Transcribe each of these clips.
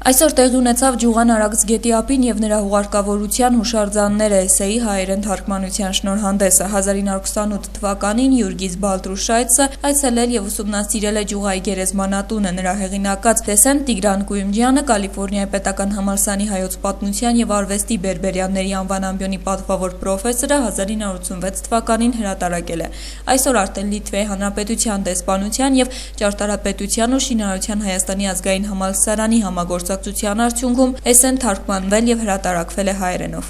Այսօր տեղի ունեցավ Ջուղան Արաքսգետի ափին եւ նրա հուղարկավորության հուշարձանները էսեի հայերեն թարգմանության շնորհանդեսը 1928 թվականին Յուրգիս Բալտրուշայցը այցելել եւ ուսումնասիրել է Ջուղայի գերեզմանատունը նրա հեղինակած Դեսեն Տիգրան Կույումջյանը Կալիֆոռնիայի պետական համալսարանի հայոց պատմության եւ արվեստի բերբերյանների անվան ամբիոնի պատվավոր պրոֆեսորը 1986 թվականին հրատարակել է այսօր արդեն Լիտվայի Հանրապետության դեսպանության եւ ճարտարապետության ու շինարարության Հայաստանի ազգային համալսարանի համագործակցության արդյունքում էսեն թարգմանվել եւ հրատարակվել է հայերենով։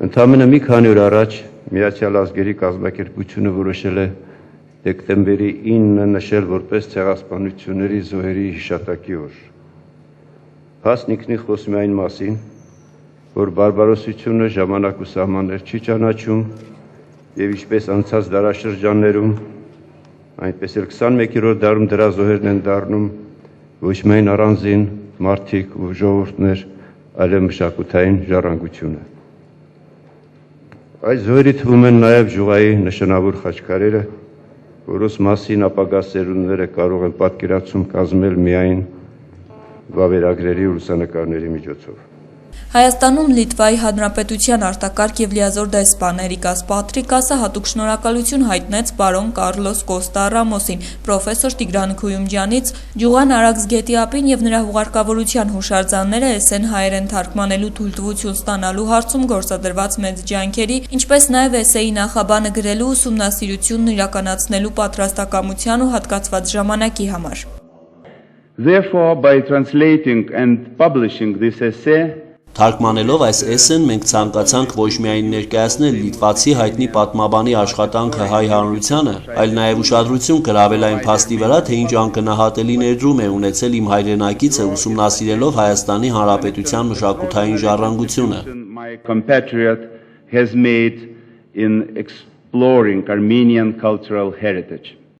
Ընդամենը մի քանի օր առաջ Միացյալ Ազգերի կազմակերպությունը որոշել է դեկտեմբերի 9-ը նշել որպես ցեղասպանությունների զոհերի հիշատակի օր։ Փաստն ինքնին խոսում է այն մասին, որ բարբարոսությունը ժամանակ ու սահմաններ չի ճանաչում եւ ինչպես անցած դարաշրջաններում, այնպես էլ 21-րդ դարում դրա զոհերն են դառնում ոչ միայն առանձին մարդիկ ու ժողովուրդներ, այլև մշակութային ժառանգությունը։ Այս զոհերի թվում են նաև Ջուղայի նշանավոր խաչքարերը, որոնց մասին ապագա սերունդները կարող են պատկերացում կազմել միայն վավերագրերի ու լուսանկարների միջոցով։ Հայաստանում Լիտվայի Հանրապետության արտակարգ եւ լիազոր դեսպան Էրիկաս Պատրիկասը հատուկ շնորհակալություն հայտնեց պարոն Կարլոս Կոստա Ռամոսին, պրոֆեսոր Տիգրան Կույումջյանից Ջուղան Արաքսգետի ափին եւ նրա հուղարկավորության հուշարձանները էսեն հայերեն թարգմանելու թույլտվություն ստանալու հարցում գործադրված մեծ ջանքերի, ինչպես նաեւ էսեի նախաբանը գրելու ուսումնասիրությունն իրականացնելու պատրաստակամության ու հատկացված ժամանակի համար։ Therefore, by translating and publishing this essay, Թարգմանելով այս էսեն մենք ցանկացանք ոչ միայն ներկայացնել լիտվացի հայտնի պատմաբանի աշխատանքը հայ հանրությանը, այլ նաև ուշադրություն գրավել այն փաստի վրա, թե ինչ անկնահատելի ներդրում է ունեցել իմ հայրենակիցը ուսումնասիրելով Հայաստանի Հանրապետության մշակութային ժառանգությունը։ My compatriot has made in exploring Armenian cultural heritage.